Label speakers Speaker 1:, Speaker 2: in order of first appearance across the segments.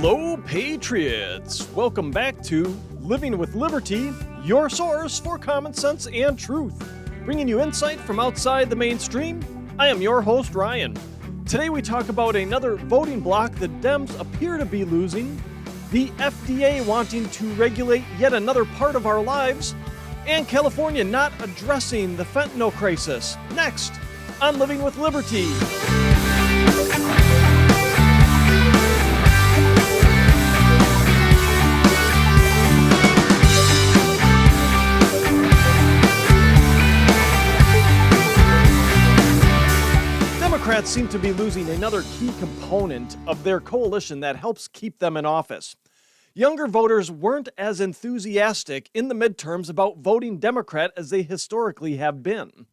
Speaker 1: Hello, Patriots! Welcome back to Living with Liberty, your source for common sense and truth. Bringing you insight from outside the mainstream, I am your host, Ryan. Today we talk about another voting bloc the Dems appear to be losing, the FDA wanting to regulate yet another part of our lives, and California not addressing the fentanyl crisis. Next on Living with Liberty. Democrats seem to be losing another key component of their coalition that helps keep them in office. Younger voters weren't as enthusiastic in the midterms about voting Democrat as they historically have been.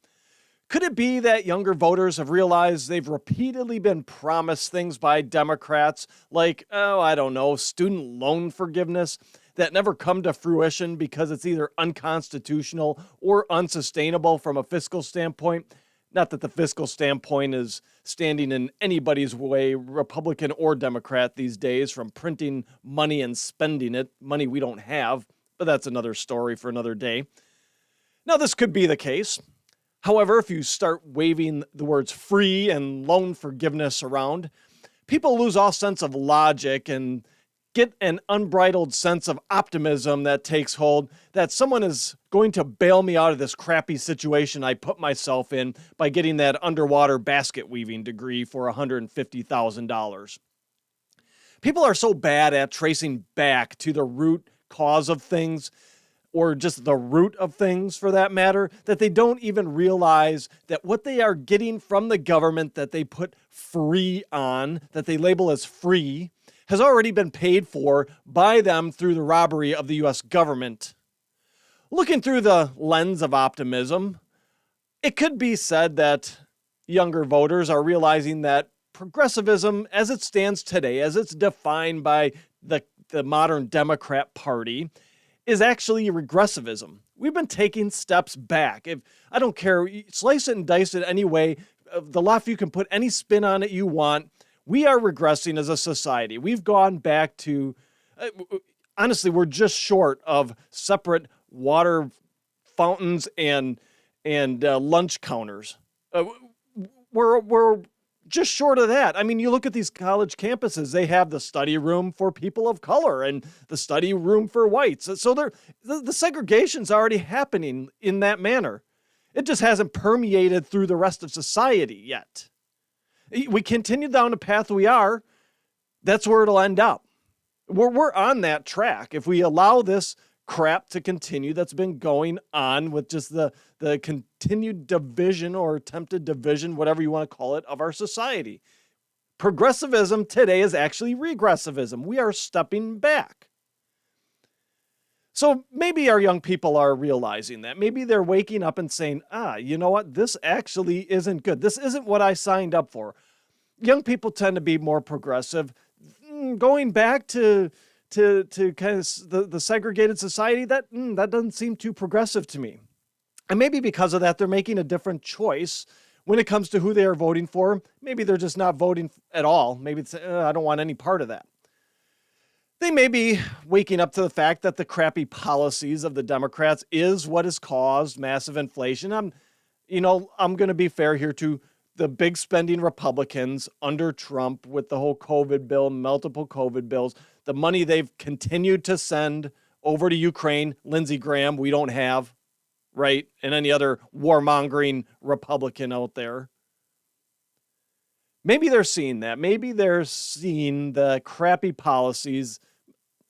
Speaker 1: Could it be that younger voters have realized they've repeatedly been promised things by Democrats like, student loan forgiveness that never come to fruition because it's either unconstitutional or unsustainable from a fiscal standpoint? Not that the fiscal standpoint is standing in anybody's way, Republican or Democrat these days, from printing money and spending it, money we don't have, but that's another story for another day. Now, this could be the case. However, if you start waving the words free and loan forgiveness around, people lose all sense of logic and get an unbridled sense of optimism that takes hold, that someone is going to bail me out of this crappy situation I put myself in by getting that underwater basket weaving degree for $150,000. People are so bad at tracing back to the root cause of things, or just the root of things for that matter, that they don't even realize that what they are getting from the government that they put free on, that they label as free, has already been paid for by them through the robbery of the U.S. government. Looking through the lens of optimism, it could be said that younger voters are realizing that progressivism as it stands today, as it's defined by the modern Democrat Party, is actually regressivism. We've been taking steps back. I don't care, slice it and dice it any way. The left, you can put any spin on it you want. We are regressing as a society. We've gone back to, honestly, we're just short of separate water fountains and lunch counters. We're just short of that. I mean, you look at these college campuses, they have the study room for people of color and the study room for whites. So the segregation's already happening in that manner. It just hasn't permeated through the rest of society yet. We continue down the path we are, that's where it'll end up. We're on that track. If we allow this crap to continue that's been going on with just the continued division or attempted division, whatever you want to call it, of our society. Progressivism today is actually regressivism. We are stepping back. So maybe our young people are realizing that. Maybe they're waking up and saying, you know what? This actually isn't good. This isn't what I signed up for. Young people tend to be more progressive. Going back to kind of the segregated society, that doesn't seem too progressive to me. And maybe because of that, they're making a different choice when it comes to who they are voting for. Maybe they're just not voting at all. Maybe it's, I don't want any part of that. They may be waking up to the fact that the crappy policies of the Democrats is what has caused massive inflation. I'm going to be fair here to the big spending Republicans under Trump with the whole COVID bill, multiple COVID bills, the money they've continued to send over to Ukraine, Lindsey Graham, we don't have, right? And any other warmongering Republican out there. Maybe they're seeing that. Maybe they're seeing the crappy policies,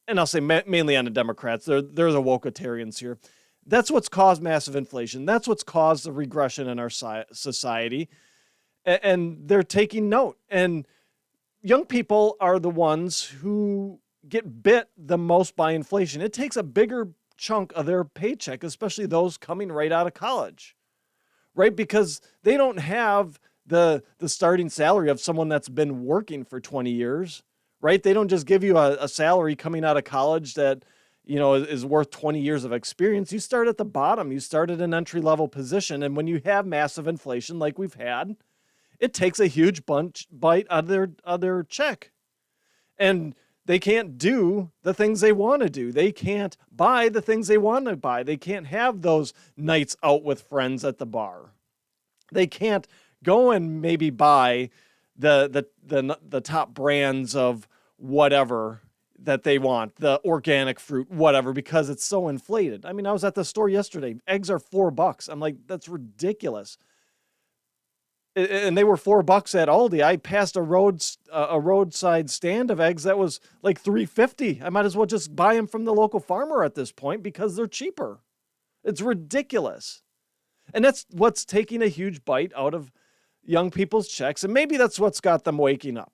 Speaker 1: and I'll say mainly on the Democrats. They're the wokeitarians here. That's what's caused massive inflation. That's what's caused the regression in our society. And they're taking note. And young people are the ones who get bit the most by inflation. It takes a bigger chunk of their paycheck, especially those coming right out of college, right? Because they don't have the starting salary of someone that's been working for 20 years, right? They don't just give you a salary coming out of college that, is worth 20 years of experience. You start at the bottom. You start at an entry-level position. And when you have massive inflation like we've had, it takes a huge bite out of their check. And They can't do the things they want to do. They can't buy the things they want to buy. They can't have those nights out with friends at the bar. They can't go and maybe buy the top brands of whatever that they want, the organic fruit, whatever, because it's so inflated. I mean, I was at the store yesterday. Eggs are $4. I'm like, that's ridiculous. And they were $4 at Aldi. I passed a roadside stand of eggs that was like $3.50. I might as well just buy them from the local farmer at this point because they're cheaper. It's ridiculous. And that's what's taking a huge bite out of young people's checks. And maybe that's what's got them waking up.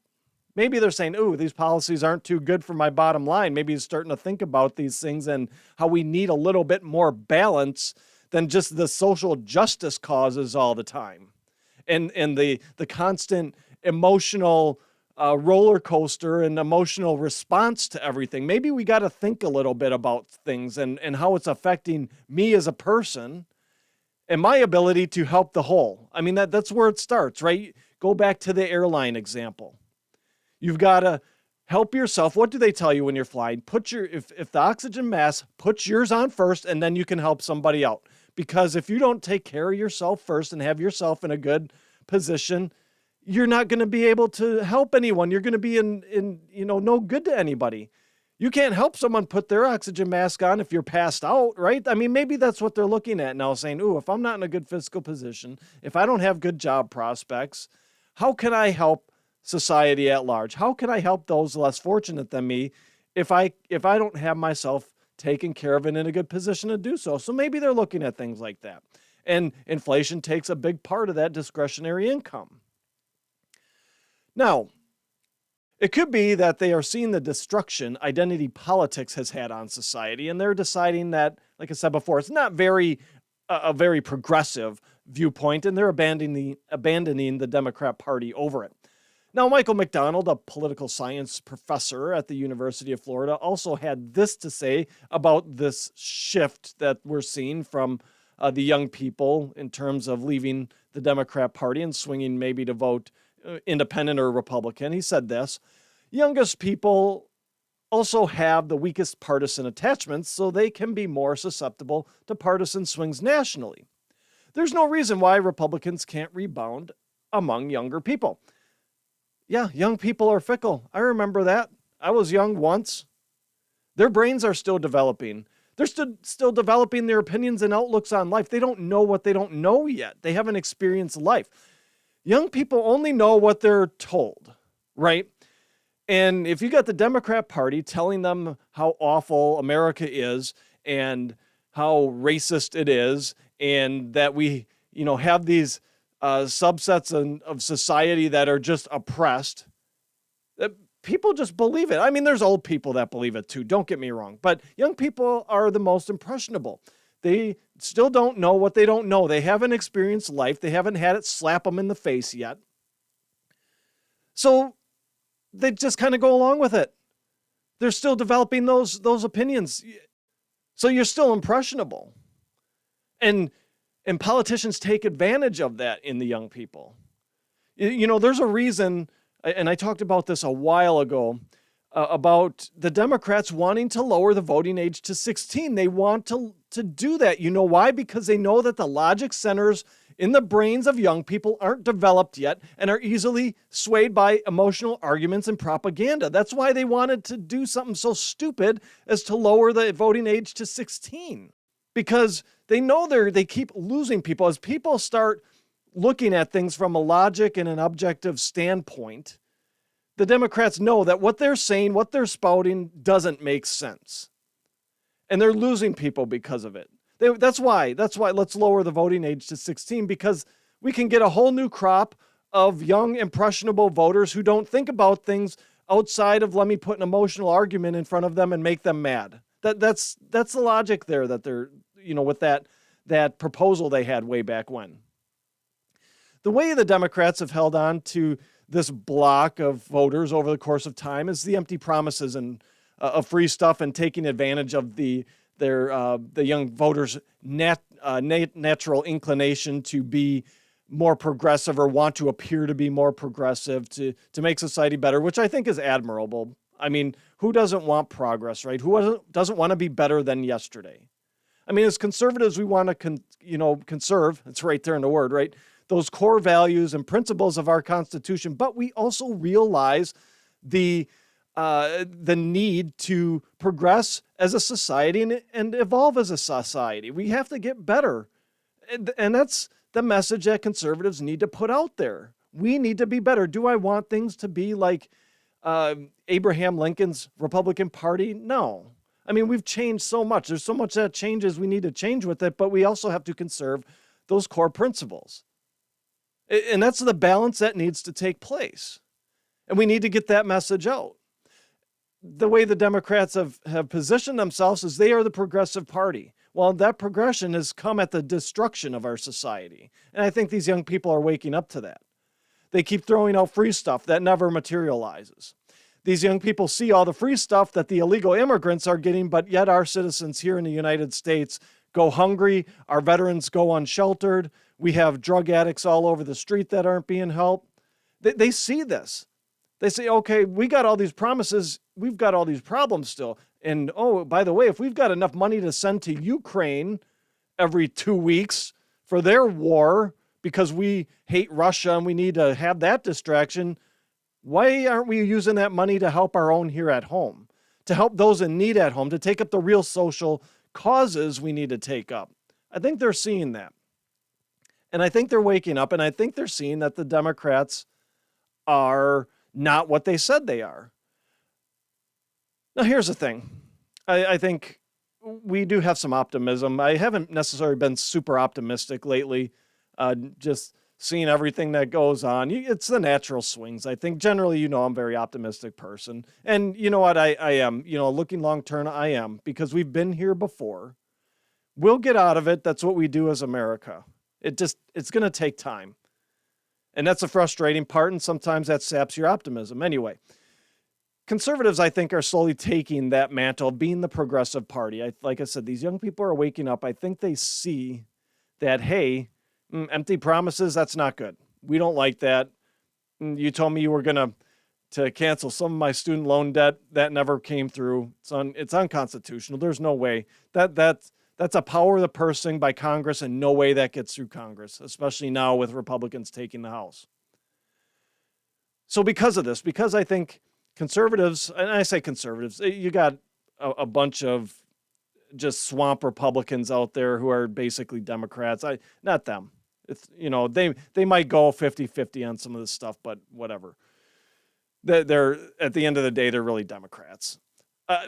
Speaker 1: Maybe they're saying, ooh, these policies aren't too good for my bottom line. Maybe he's starting to think about these things and how we need a little bit more balance than just the social justice causes all the time. And the constant emotional roller coaster and emotional response to everything. Maybe we got to think a little bit about things and how it's affecting me as a person and my ability to help the whole. I mean, that's where it starts, right? Go back to the airline example. You've got to help yourself. What do they tell you when you're flying? If the oxygen mask, put yours on first, and then you can help somebody out. Because if you don't take care of yourself first and have yourself in a good position, you're not going to be able to help anyone. You're going to be in no good to anybody. You can't help someone put their oxygen mask on if you're passed out, right? I mean, maybe that's what they're looking at now, saying, ooh, if I'm not in a good fiscal position, if I don't have good job prospects, how can I help society at large? How can I help those less fortunate than me if I don't have myself taken care of and in a good position to do so? So maybe they're looking at things like that. And inflation takes a big part of that discretionary income. Now, it could be that they are seeing the destruction identity politics has had on society, and they're deciding that, like I said before, it's not a very progressive viewpoint, and they're abandoning the Democrat Party over it. Now, Michael McDonald, a political science professor at the University of Florida, also had this to say about this shift that we're seeing from the young people in terms of leaving the Democrat Party and swinging maybe to vote independent or Republican. He said this: youngest people also have the weakest partisan attachments, so they can be more susceptible to partisan swings nationally. There's no reason why Republicans can't rebound among younger people. Yeah, young people are fickle. I remember that. I was young once. Their brains are still developing. They're still developing their opinions and outlooks on life. They don't know what they don't know yet. They haven't experienced life. Young people only know what they're told, right? And if you got the Democrat Party telling them how awful America is and how racist it is, and that we, have these subsets of society that are just oppressed, people just believe it. I mean, there's old people that believe it too, don't get me wrong. But young people are the most impressionable. They still don't know what they don't know. They haven't experienced life. They haven't had it slap them in the face yet. So they just kind of go along with it. They're still developing those opinions. So you're still impressionable. And politicians take advantage of that in the young people. There's a reason, and I talked about this a while ago, about the Democrats wanting to lower the voting age to 16. They want to do that. You know why? Because they know that the logic centers in the brains of young people aren't developed yet and are easily swayed by emotional arguments and propaganda. That's why they wanted to do something so stupid as to lower the voting age to 16. Because they know they keep losing people. As people start looking at things from a logic and an objective standpoint, the Democrats know that what they're saying, what they're spouting, doesn't make sense. And they're losing people because of it. That's why let's lower the voting age to 16, because we can get a whole new crop of young, impressionable voters who don't think about things outside of, let me put an emotional argument in front of them and make them mad. That's the logic there that they're, with that proposal they had way back when. The way the Democrats have held on to this block of voters over the course of time is the empty promises and of free stuff and taking advantage of the young voters' natural inclination to be more progressive or want to appear to be more progressive to make society better, which I think is admirable. I mean, who doesn't want progress, right? Doesn't want to be better than yesterday? I mean, as conservatives, we want to, conserve. It's right there in the word, right? Those core values and principles of our Constitution, but we also realize the need to progress as a society and evolve as a society. We have to get better, and that's the message that conservatives need to put out there. We need to be better. Do I want things to be like Abraham Lincoln's Republican Party? No. I mean, we've changed so much. There's so much that changes. We need to change with it, but we also have to conserve those core principles. And that's the balance that needs to take place. And we need to get that message out. The way the Democrats have positioned themselves is they are the progressive party. Well, that progression has come at the destruction of our society. And I think these young people are waking up to that. They keep throwing out free stuff that never materializes. These young people see all the free stuff that the illegal immigrants are getting, but yet our citizens here in the United States go hungry. Our veterans go unsheltered. We have drug addicts all over the street that aren't being helped. They see this. They say, okay, we got all these promises. We've got all these problems still. And oh, by the way, if we've got enough money to send to Ukraine every 2 weeks for their war because we hate Russia and we need to have that distraction, why aren't we using that money to help our own here at home, to help those in need at home, to take up the real social causes we need to take up? I think they're seeing that. And I think they're waking up, and I think they're seeing that the Democrats are not what they said they are. Now, here's the thing. I think we do have some optimism. I haven't necessarily been super optimistic lately, just seeing everything that goes on. It's the natural swings. I think generally, I'm a very optimistic person. And you know what? I am, looking long term, I am, because we've been here before. We'll get out of it. That's what we do as America. It's going to take time. And that's a frustrating part. And sometimes that saps your optimism. Anyway, conservatives, I think, are slowly taking that mantle of being the progressive party. Like I said, these young people are waking up. I think they see that, hey, empty promises, that's not good. We don't like that. You told me you were going to cancel some of my student loan debt. That never came through. It's unconstitutional. There's no way. That's a power of the purse thing by Congress, and no way that gets through Congress, especially now with Republicans taking the House. So because of this, because I think conservatives, and I say conservatives, you got a bunch of just swamp Republicans out there who are basically Democrats. Not them. It's, they might go 50-50 on some of this stuff, but whatever. They're at the end of the day, they're really Democrats.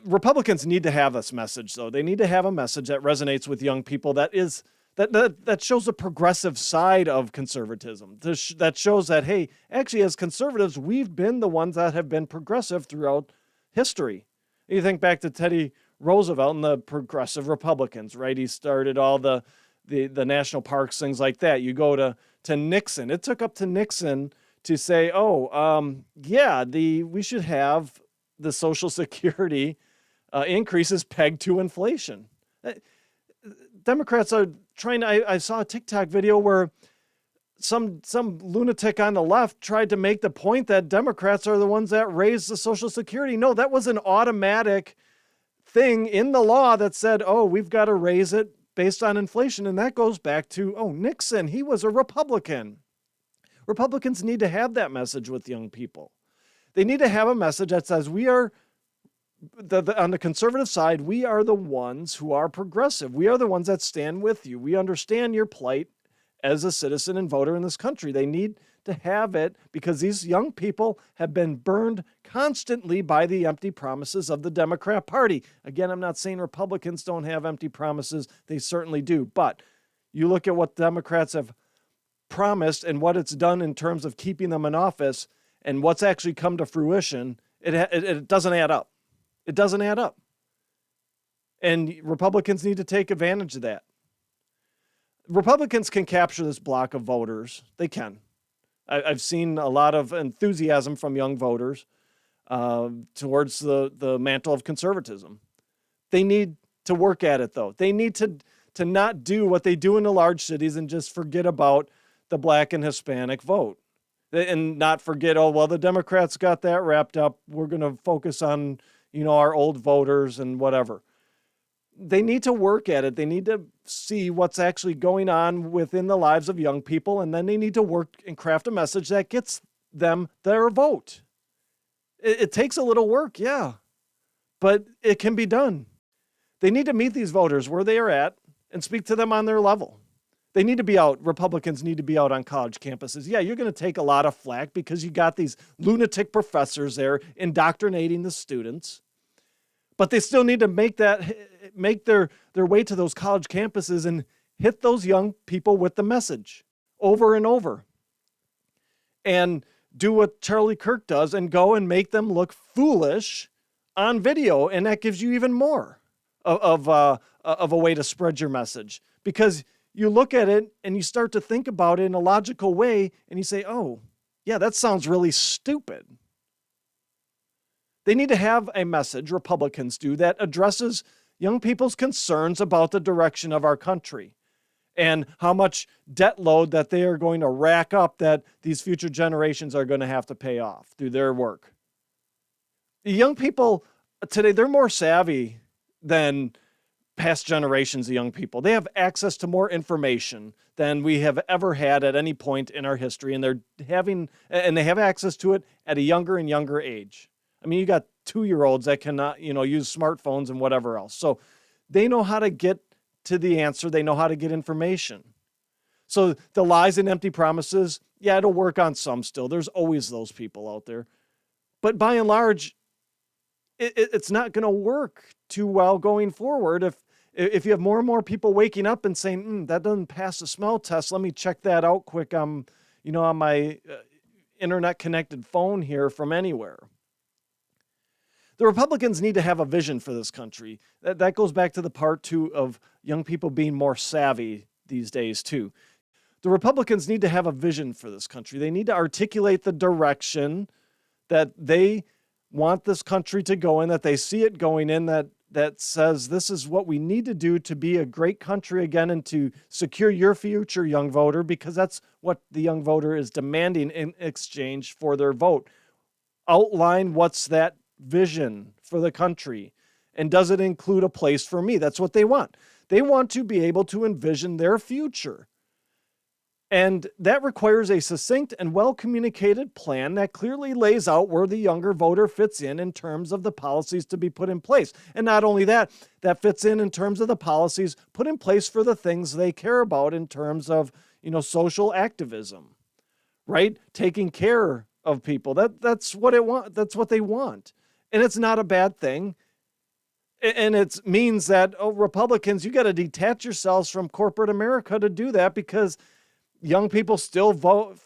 Speaker 1: Republicans need to have this message, though. They need to have a message that resonates with young people that shows the progressive side of conservatism, that shows that, hey, actually, as conservatives, we've been the ones that have been progressive throughout history. You think back to Teddy Roosevelt and the progressive Republicans, right? He started all the national parks, things like that. You go to Nixon. It took up to Nixon to say, we should have the Social Security increases pegged to inflation. Democrats are trying to, I saw a TikTok video where some lunatic on the left tried to make the point that Democrats are the ones that raised the Social Security. No, that was an automatic thing in the law that said, we've got to raise it based on inflation. And that goes back to, Nixon, he was a Republican. Republicans need to have that message with young people. They need to have a message that says we are, on the conservative side, we are the ones who are progressive. We are the ones that stand with you. We understand your plight as a citizen and voter in this country. They need to have it because these young people have been burned constantly by the empty promises of the Democrat Party. Again, I'm not saying Republicans don't have empty promises. They certainly do. But you look at what Democrats have promised and what it's done in terms of keeping them in office and what's actually come to fruition, it doesn't add up. It doesn't add up. And Republicans need to take advantage of that. Republicans can capture this block of voters. They can. I've seen a lot of enthusiasm from young voters towards the mantle of conservatism. They need to work at it, though. They need to not do what they do in the large cities and just forget about the Black and Hispanic vote. and not forget, oh, well, the Democrats got that wrapped up. We're going to focus on, our old voters and whatever. They need to work at it. They need to see what's actually going on within the lives of young people, and then they need to work and craft a message that gets them their vote. It takes a little work, yeah, but it can be done. They need to meet these voters where they are at and speak to them on their level. They need to be out. Republicans need to be out on college campuses. Yeah, you're going to take a lot of flack because you got these lunatic professors there indoctrinating the students. But they still need to make their way to those college campuses and hit those young people with the message over and over. And do what Charlie Kirk does and go and make them look foolish on video. And that gives you even more of a way to spread your message. Because you look at it and you start to think about it in a logical way and you say, oh, yeah, that sounds really stupid. They need to have a message, Republicans do, that addresses young people's concerns about the direction of our country and how much debt load that they are going to rack up that these future generations are going to have to pay off through their work. The young people today, they're more savvy than past generations of young people. They have access to more information than we have ever had at any point in our history, and they have access to it at a younger and younger age. I mean, you got 2-year-olds that cannot, use smartphones and whatever else. So they know how to get to the answer. They know how to get information. So the lies and empty promises, yeah, it'll work on some still. There's always those people out there. But by and large, it's not going to work too well going forward if you have more and more people waking up and saying, that doesn't pass the smell test. Let me check that out quick on my internet-connected phone here from anywhere. The Republicans need to have a vision for this country. That goes back to the part two of young people being more savvy these days too. The Republicans need to have a vision for this country. They need to articulate the direction that they want this country to go in, that they see it going in, that says this is what we need to do to be a great country again and to secure your future, young voter, because that's what the young voter is demanding in exchange for their vote. Outline what's that vision for the country, and does it include a place for me? That's what they want. They want to be able to envision their future. And that requires a succinct and well-communicated plan that clearly lays out where the younger voter fits in terms of the policies to be put in place. And not only that, that fits in terms of the policies put in place for the things they care about in terms of, social activism, right? Taking care of people. That's what they want. And it's not a bad thing. And it means that, Republicans, you got to detach yourselves from corporate America to do that, because young people still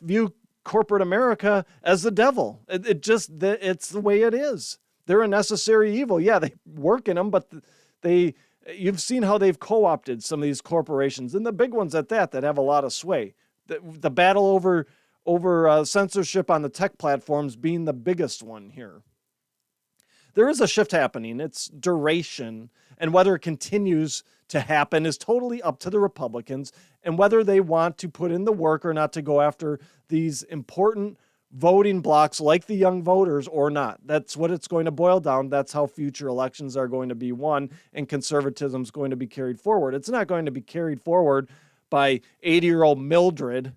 Speaker 1: view corporate America as the devil. It's the way it is. They're a necessary evil. Yeah, they work in them, but you've seen how they've co-opted some of these corporations, and the big ones at that have a lot of sway. The battle over censorship on the tech platforms being the biggest one here. There is a shift happening. Its duration and whether it continues to happen is totally up to the Republicans, and whether they want to put in the work or not to go after these important voting blocks like the young voters or not. That's what it's going to boil down. That's how future elections are going to be won, and conservatism is going to be carried forward. It's not going to be carried forward by 80-year-old Mildred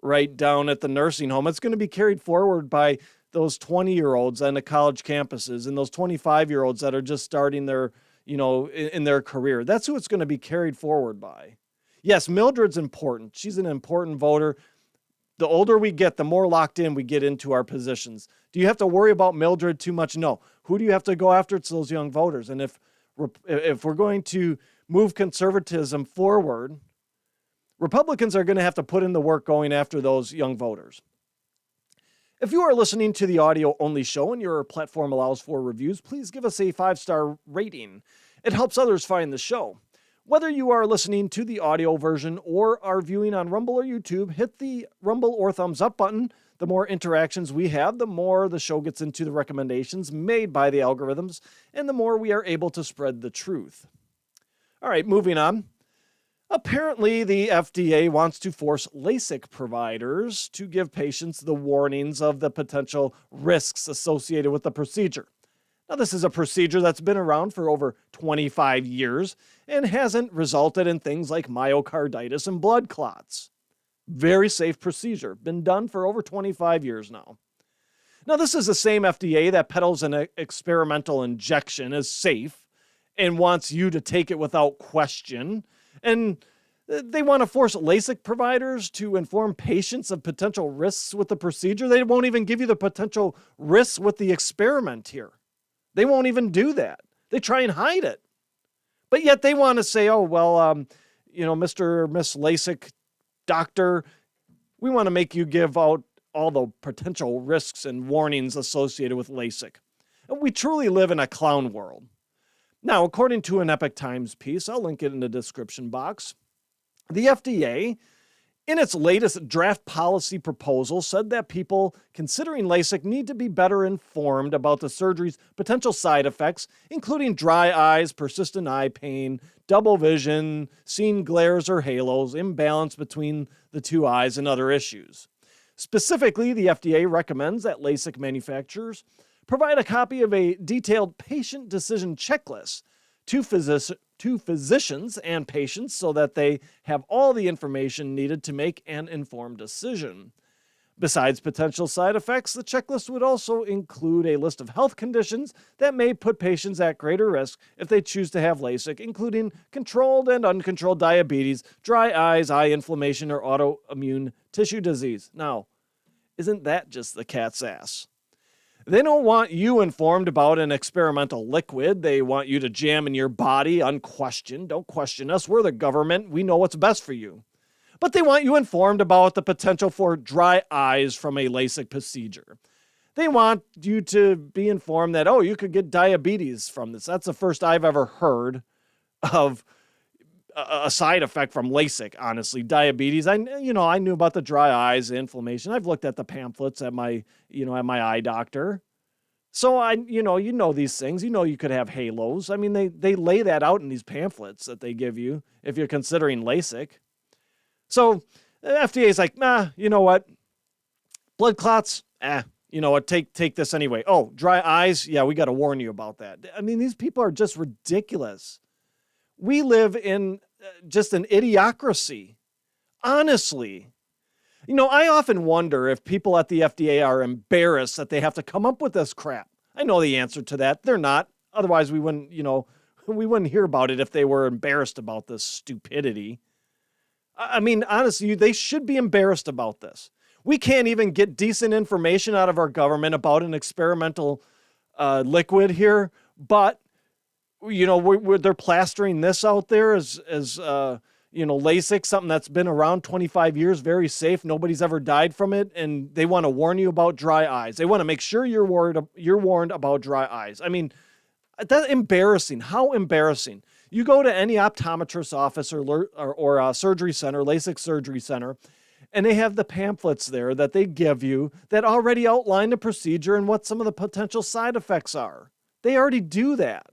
Speaker 1: right down at the nursing home. It's going to be carried forward by those 20-year-olds on the college campuses and those 25-year-olds that are just starting their, in their career. That's who it's going to be carried forward by. Yes, Mildred's important. She's an important voter. The older we get, the more locked in we get into our positions. Do you have to worry about Mildred too much? No. Who do you have to go after? It's those young voters. And if we're going to move conservatism forward, Republicans are going to have to put in the work going after those young voters. If you are listening to the audio-only show and your platform allows for reviews, please give us a 5-star rating. It helps others find the show. Whether you are listening to the audio version or are viewing on Rumble or YouTube, hit the Rumble or thumbs up button. The more interactions we have, the more the show gets into the recommendations made by the algorithms, and the more we are able to spread the truth. All right, moving on. Apparently, the FDA wants to force LASIK providers to give patients the warnings of the potential risks associated with the procedure. Now, this is a procedure that's been around for over 25 years and hasn't resulted in things like myocarditis and blood clots. Very safe procedure, been done for over 25 years now. Now, this is the same FDA that peddles an experimental injection as safe and wants you to take it without question. And they want to force LASIK providers to inform patients of potential risks with the procedure. They won't even give you the potential risks with the experiment here. They won't even do that. They try and hide it. But yet they want to say, oh, well, Mr. or Miss LASIK doctor, we want to make you give out all the potential risks and warnings associated with LASIK. And we truly live in a clown world. Now, according to an Epoch Times piece, I'll link it in the description box, the FDA, in its latest draft policy proposal, said that people considering LASIK need to be better informed about the surgery's potential side effects, including dry eyes, persistent eye pain, double vision, seeing glares or halos, imbalance between the two eyes, and other issues. Specifically, the FDA recommends that LASIK manufacturers provide a copy of a detailed patient decision checklist to physicians and patients so that they have all the information needed to make an informed decision. Besides potential side effects, the checklist would also include a list of health conditions that may put patients at greater risk if they choose to have LASIK, including controlled and uncontrolled diabetes, dry eyes, eye inflammation, or autoimmune tissue disease. Now, isn't that just the cat's ass? They don't want you informed about an experimental liquid. They want you to jam in your body unquestioned. Don't question us. We're the government. We know what's best for you. But they want you informed about the potential for dry eyes from a LASIK procedure. They want you to be informed that, oh, you could get diabetes from this. That's the first I've ever heard of a side effect from LASIK, honestly. Diabetes. I knew about the dry eyes, the inflammation. I've looked at the pamphlets at my eye doctor. So you know these things. You know you could have halos. I mean, they lay that out in these pamphlets that they give you if you're considering LASIK. So the FDA is like, nah, you know what? Blood clots, you know what? Take this anyway. Oh, dry eyes, yeah, we got to warn you about that. I mean, these people are just ridiculous. We live in just an idiocracy, honestly. I often wonder if people at the FDA are embarrassed that they have to come up with this crap. I know the answer to that. They're not. Otherwise, we wouldn't hear about it if they were embarrassed about this stupidity. I mean, honestly, they should be embarrassed about this. We can't even get decent information out of our government about an experimental liquid here, but they're plastering this out there as LASIK, something that's been around 25 years, very safe. Nobody's ever died from it, and they want to warn you about dry eyes. They want to make sure you're warned about dry eyes. I mean, that's embarrassing. How embarrassing. You go to any optometrist's office or a surgery center, LASIK surgery center, and they have the pamphlets there that they give you that already outline the procedure and what some of the potential side effects are. They already do that.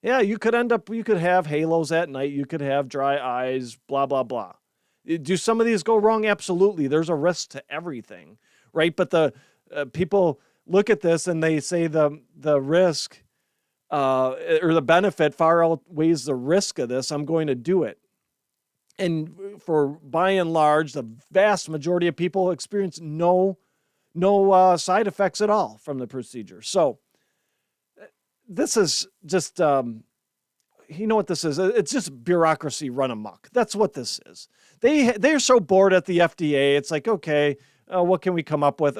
Speaker 1: Yeah, you could have halos at night. You could have dry eyes, blah, blah, blah. Do some of these go wrong? Absolutely. There's a risk to everything, right? But the people look at this and they say the risk or the benefit far outweighs the risk of this. I'm going to do it. And for by and large, the vast majority of people experience no side effects at all from the procedure. So this is just, you know what this is? It's just bureaucracy run amok. That's what this is. They're so bored at the FDA. It's like, okay, what can we come up with?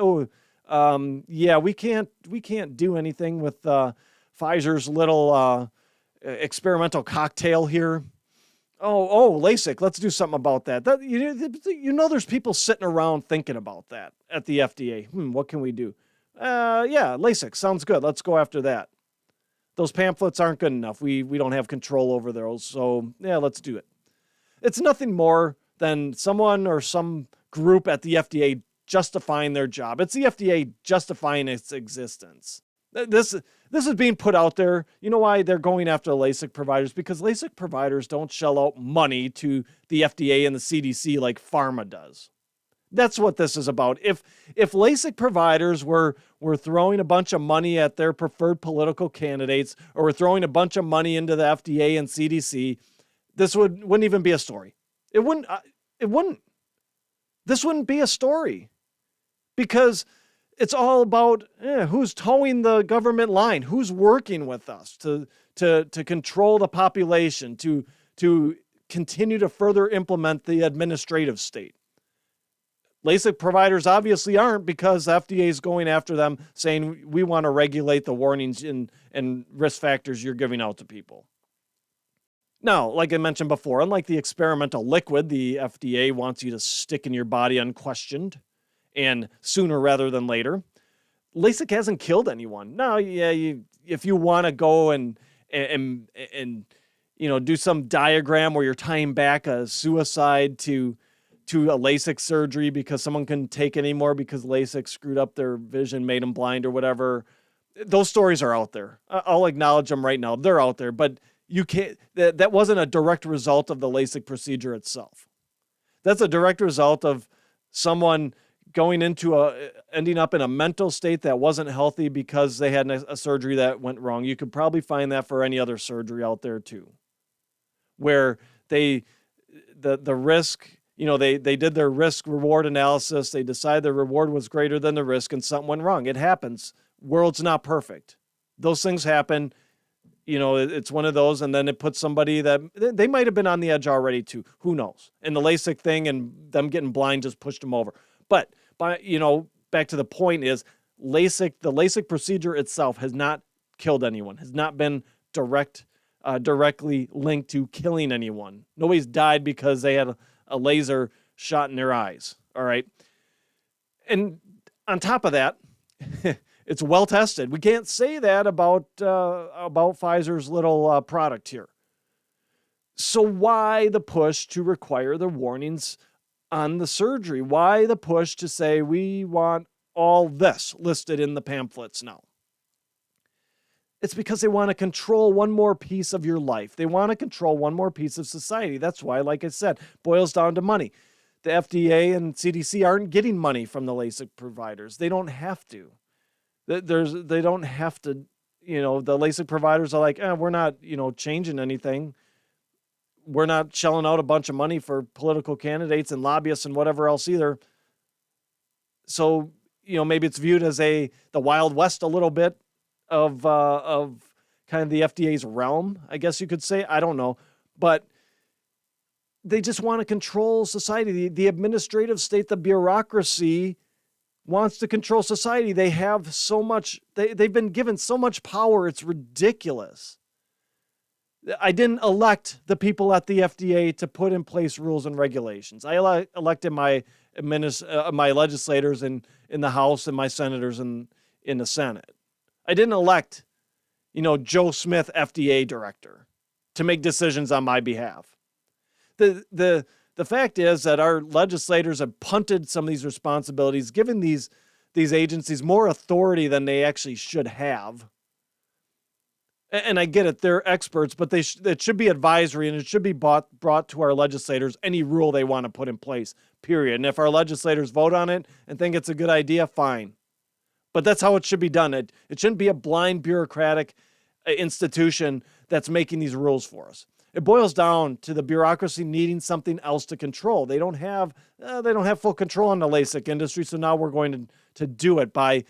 Speaker 1: Yeah, we can't do anything with Pfizer's little experimental cocktail here. Oh, LASIK. Let's do something about that. There's people sitting around thinking about that at the FDA. What can we do? Yeah, LASIK sounds good. Let's go after that. Those pamphlets aren't good enough. We don't have control over those. So yeah, let's do it. It's nothing more than someone or some group at the FDA justifying their job. It's the FDA justifying its existence. This is being put out there. You know why they're going after the LASIK providers? Because LASIK providers don't shell out money to the FDA and the CDC like pharma does. That's what this is about. If LASIK providers were throwing a bunch of money at their preferred political candidates, or were throwing a bunch of money into the FDA and CDC, this wouldn't even be a story. It wouldn't. It wouldn't. This wouldn't be a story, because it's all about who's towing the government line, who's working with us to control the population, to continue to further implement the administrative state. LASIK providers obviously aren't, because the FDA is going after them, saying we want to regulate the warnings and risk factors you're giving out to people. Now, like I mentioned before, unlike the experimental liquid the FDA wants you to stick in your body unquestioned, and sooner rather than later, LASIK hasn't killed anyone. Now, yeah, if you want to go and do some diagram where you're tying back a suicide to a LASIK surgery because someone couldn't take anymore because LASIK screwed up their vision, made them blind or whatever, those stories are out there. I'll acknowledge them right now. They're out there, but you can't. That wasn't a direct result of the LASIK procedure itself. That's a direct result of someone ending up in a mental state that wasn't healthy because they had a surgery that went wrong. You could probably find that for any other surgery out there too, where the risk, they did their risk reward analysis. They decided the reward was greater than the risk and something went wrong. It happens. World's not perfect. Those things happen. It's one of those, and then it puts somebody that they might have been on the edge already too. Who knows? And the LASIK thing and them getting blind just pushed them over. But back to the point is the LASIK procedure itself has not killed anyone, has not been directly linked to killing anyone. Nobody's died because they had a laser shot in their eyes. All right. And on top of that, it's well tested. We can't say that about Pfizer's little product here. So why the push to require the warnings on the surgery? Why the push to say we want all this listed in the pamphlets now? It's because they want to control one more piece of your life. They want to control one more piece of society. That's why, like I said, boils down to money. The FDA and CDC aren't getting money from the LASIK providers. They don't have to. They don't have to, the LASIK providers are like, we're not, changing anything. We're not shelling out a bunch of money for political candidates and lobbyists and whatever else either. So, maybe it's viewed as the Wild West a little bit of kind of the FDA's realm, I guess you could say. I don't know. But they just want to control society. The administrative state, the bureaucracy wants to control society. They have so much, they've been given so much power, it's ridiculous. I didn't elect the people at the FDA to put in place rules and regulations. I elected my legislators in the House and my senators in the Senate. I didn't elect, Joe Smith, FDA director, to make decisions on my behalf. The fact is that our legislators have punted some of these responsibilities, given these agencies more authority than they actually should have. And I get it, they're experts, but it should be advisory, and it should be brought to our legislators, any rule they want to put in place, period. And if our legislators vote on it and think it's a good idea, fine. But that's how it should be done. It shouldn't be a blind bureaucratic institution that's making these rules for us. It boils down to the bureaucracy needing something else to control. They don't have full control on the LASIK industry, so now we're going to do it by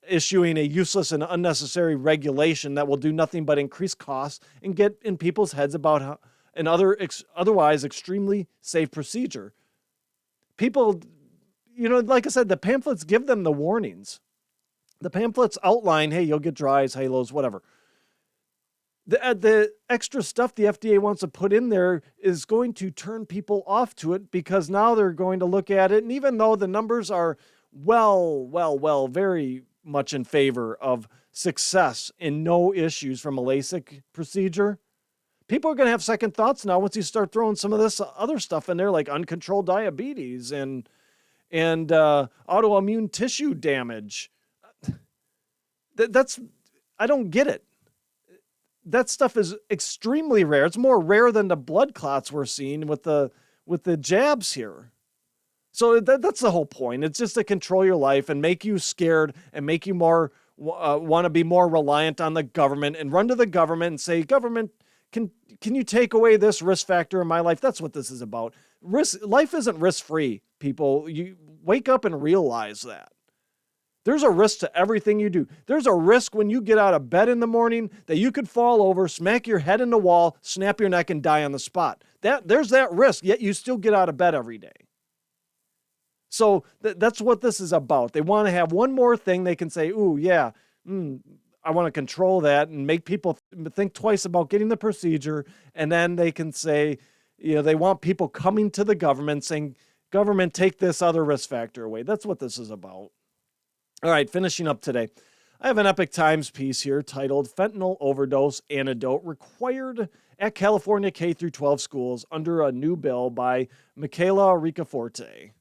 Speaker 1: issuing a useless and unnecessary regulation that will do nothing but increase costs and get in people's heads about an otherwise extremely safe procedure. People, like I said, the pamphlets give them the warnings. The pamphlets outline, hey, you'll get dry eyes, halos, whatever. The extra stuff the FDA wants to put in there is going to turn people off to it, because now they're going to look at it. And even though the numbers are very much in favor of success and no issues from a LASIK procedure, people are going to have second thoughts now once you start throwing some of this other stuff in there, like uncontrolled diabetes and autoimmune tissue damage. That's I don't get it. That stuff is extremely rare. It's more rare than the blood clots we're seeing with the jabs here. So that's the whole point. It's just to control your life and make you scared and make you more want to be more reliant on the government and run to the government and say, government, can you take away this risk factor in my life? That's what this is about. Life isn't risk-free, people. You wake up and realize that. There's a risk to everything you do. There's a risk when you get out of bed in the morning that you could fall over, smack your head in the wall, snap your neck, and die on the spot. There's that risk, yet you still get out of bed every day. So that's what this is about. They want to have one more thing they can say, ooh, yeah, I want to control that and make people think twice about getting the procedure. And then they can say, they want people coming to the government saying, government, take this other risk factor away. That's what this is about. All right, finishing up today. I have an Epic Times piece here titled Fentanyl Overdose Antidote Required at California K-12 Schools under a New Bill by Michaela Ricaforte.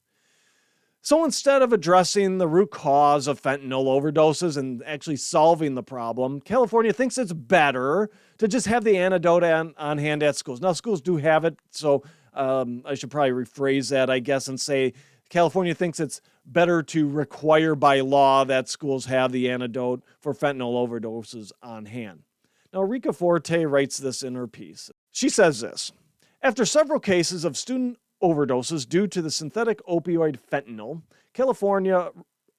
Speaker 1: So instead of addressing the root cause of fentanyl overdoses and actually solving the problem, California thinks it's better to just have the antidote on hand at schools. Now, schools do have it, so I should probably rephrase that, I guess, and say California thinks it's better to require by law that schools have the antidote for fentanyl overdoses on hand. Now, Ricaforte writes this in her piece. She says this: after several cases of student overdoses due to the synthetic opioid fentanyl, California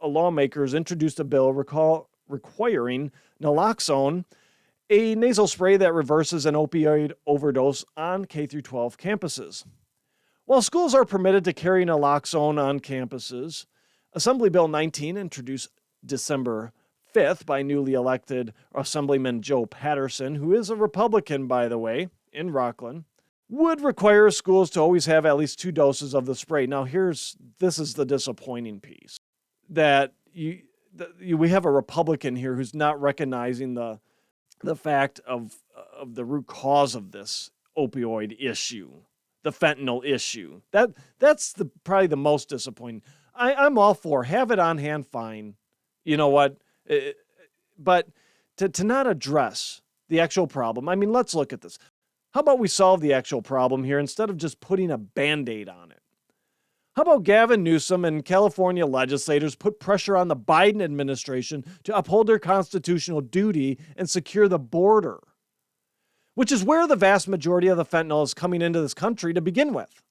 Speaker 1: lawmakers introduced a bill requiring naloxone, a nasal spray that reverses an opioid overdose on K-12 campuses. While schools are permitted to carry naloxone on campuses, Assembly Bill 19, introduced December 5th by newly elected Assemblyman Joe Patterson, who is a Republican, by the way, in Rockland, would require schools to always have at least 2 doses of the spray. Now, this is the disappointing piece, that we have a Republican here who's not recognizing the fact of the root cause of this opioid issue, the fentanyl issue. That's probably the most disappointing. I'm all for have it on hand, fine. You know what? But to not address the actual problem, I mean, let's look at this. How about we solve the actual problem here instead of just putting a Band-Aid on it? How about Gavin Newsom and California legislators put pressure on the Biden administration to uphold their constitutional duty and secure the border, which is where the vast majority of the fentanyl is coming into this country to begin with?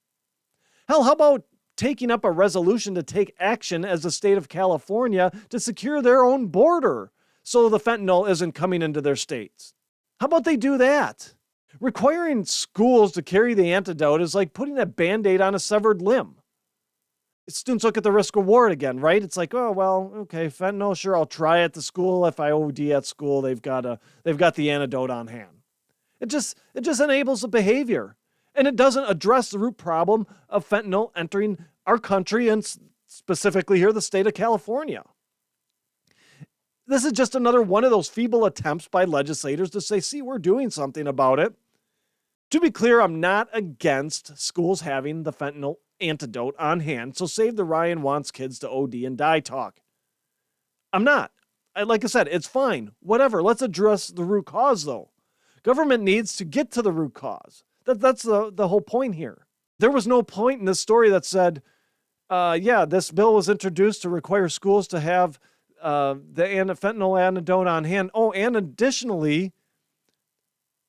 Speaker 1: Hell, how about taking up a resolution to take action as the state of California to secure their own border so the fentanyl isn't coming into their states? How about they do that? Requiring schools to carry the antidote is like putting a Band-Aid on a severed limb. Students look at the risk reward again, right? It's like, oh, well, okay, fentanyl, sure, I'll try at the school. If I OD at school, they've got the antidote on hand. It just enables the behavior. And it doesn't address the root problem of fentanyl entering our country and specifically here, the state of California. This is just another one of those feeble attempts by legislators to say, see, we're doing something about it. To be clear, I'm not against schools having the fentanyl antidote on hand, so save the Ryan wants kids to OD and die talk. I'm not. Like I said, it's fine. Whatever. Let's address the root cause, though. Government needs to get to the root cause. That's the whole point here. There was no point in this story that said, this bill was introduced to require schools to have the fentanyl antidote on hand. Oh, and additionally,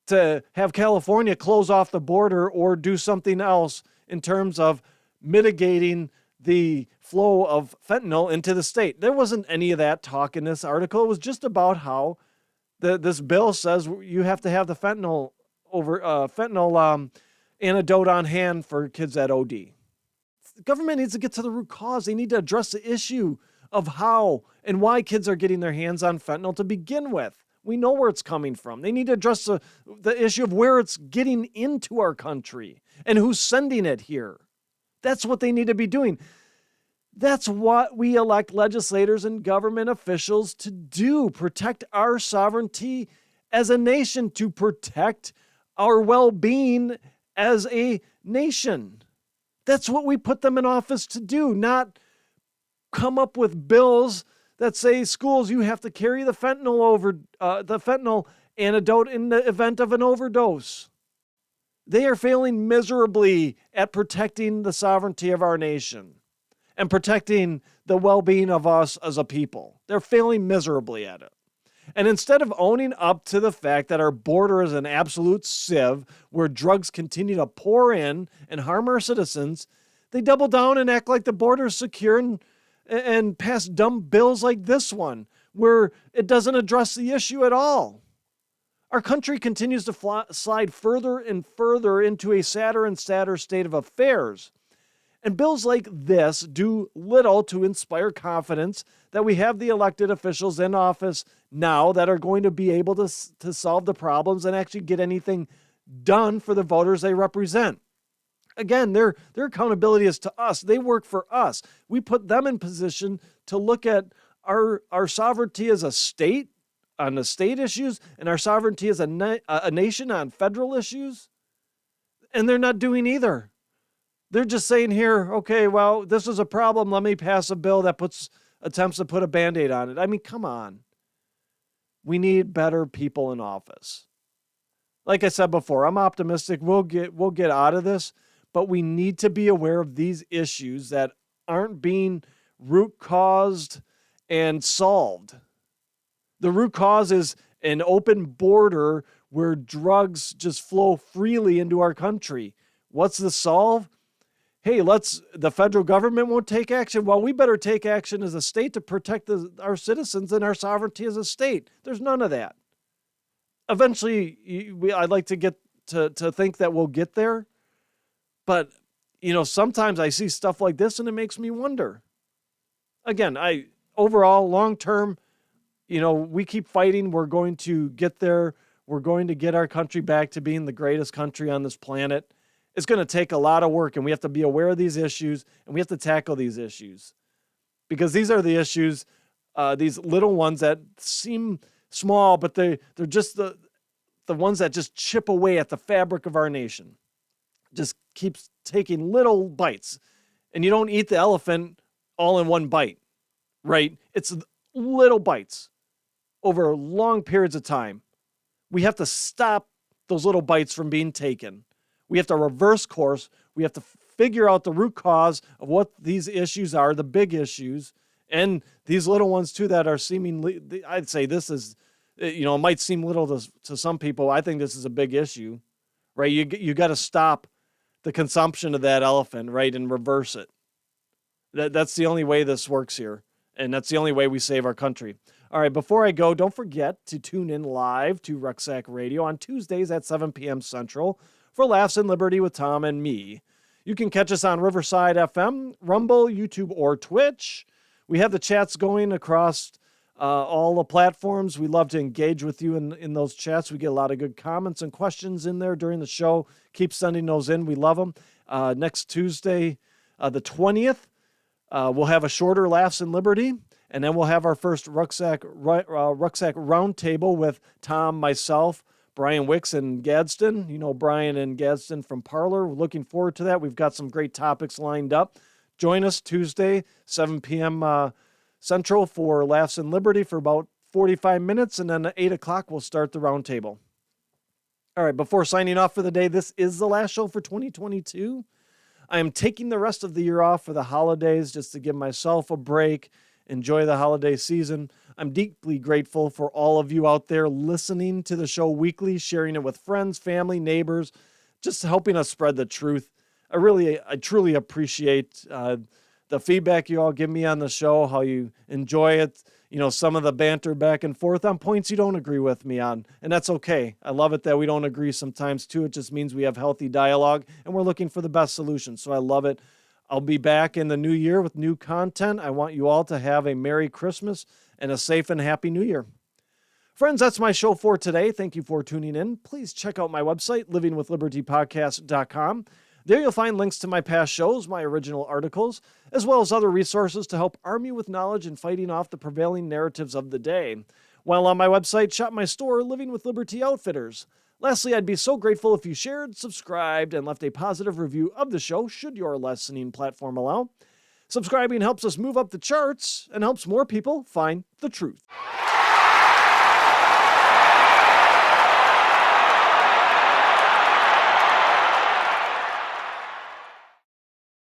Speaker 1: to have California close off the border or do something else in terms of mitigating the flow of fentanyl into the state. There wasn't any of that talk in this article. It was just about how this bill says you have to have the fentanyl antidote on hand for kids that OD. The government needs to get to the root cause. They need to address the issue of how and why kids are getting their hands on fentanyl to begin with. We know where it's coming from. They need to address the issue of where it's getting into our country and who's sending it here. That's what they need to be doing. That's what we elect legislators and government officials to do. Protect our sovereignty as a nation, to protect our well-being as a nation. That's what we put them in office to do, not come up with bills that say schools, you have to carry the fentanyl antidote in the event of an overdose. They are failing miserably at protecting the sovereignty of our nation and protecting the well-being of us as a people. They're failing miserably at it. And instead of owning up to the fact that our border is an absolute sieve where drugs continue to pour in and harm our citizens, they double down and act like the border is secure and pass dumb bills like this one, where it doesn't address the issue at all. Our country continues to slide further and further into a sadder and sadder state of affairs. And bills like this do little to inspire confidence that we have the elected officials in office now that are going to be able to solve the problems and actually get anything done for the voters they represent. Again, their accountability is to us. They work for us. We put them in position to look at our sovereignty as a state on the state issues and our sovereignty as a nation on federal issues. And they're not doing either. They're just saying here, okay, well, this is a problem. Let me pass a bill that attempts to put a Band-Aid on it. I mean, come on. We need better people in office. Like I said before, I'm optimistic we'll get out of this, but we need to be aware of these issues that aren't being root caused and solved. The root cause is an open border where drugs just flow freely into our country. What's the solve? Hey, the federal government won't take action. Well, we better take action as a state to protect our citizens and our sovereignty as a state. There's none of that. Eventually, I'd like to get to think that we'll get there. But, sometimes I see stuff like this and it makes me wonder. Again, overall, long term, we keep fighting. We're going to get there. We're going to get our country back to being the greatest country on this planet. It's going to take a lot of work, and we have to be aware of these issues, and we have to tackle these issues. Because these are the issues, these little ones that seem small, but they're just the ones that just chip away at the fabric of our nation. Just keeps taking little bites. And you don't eat the elephant all in one bite, right? It's little bites over long periods of time. We have to stop those little bites from being taken. We have to reverse course. We have to figure out the root cause of what these issues are, the big issues, and these little ones too that are seemingly, I'd say this is, it might seem little to some people. I think this is a big issue, right? You got to stop the consumption of that elephant, right, and reverse it. That's the only way this works here, and that's the only way we save our country. All right, before I go, don't forget to tune in live to Rucksack Radio on Tuesdays at 7 p.m. Central for Laughs and Liberty with Tom and me. You can catch us on Riverside FM, Rumble, YouTube, or Twitch. We have the chats going across all the platforms. We love to engage with you in those chats. We get a lot of good comments and questions in there during the show. Keep sending those in. We love them. Next Tuesday, the 20th, we'll have a shorter Laughs and Liberty, and then we'll have our first Rucksack Roundtable with Tom, myself, Brian Wicks, and Gadsden. Brian and Gadsden from Parlor. We're looking forward to that. We've got some great topics lined up. Join us Tuesday, 7 p.m. Central for Laughs and Liberty for about 45 minutes, and then at 8 o'clock we'll start the roundtable. All right, before signing off for the day, this is the last show for 2022. I am taking the rest of the year off for the holidays just to give myself a break, enjoy the holiday season. I'm deeply grateful for all of you out there listening to the show weekly, sharing it with friends, family, neighbors, just helping us spread the truth. I truly appreciate the feedback you all give me on the show, how you enjoy it, some of the banter back and forth on points you don't agree with me on, and that's okay. I love it that we don't agree sometimes too. It just means we have healthy dialogue, and we're looking for the best solution, so I love it. I'll be back in the new year with new content. I want you all to have a Merry Christmas and a safe and happy New Year. Friends, that's my show for today. Thank you for tuning in. Please check out my website, livingwithlibertypodcast.com. There you'll find links to my past shows, my original articles, as well as other resources to help arm you with knowledge in fighting off the prevailing narratives of the day. While on my website, shop my store, Living with Liberty Outfitters. Lastly, I'd be so grateful if you shared, subscribed, and left a positive review of the show, should your listening platform allow. Subscribing helps us move up the charts and helps more people find the truth.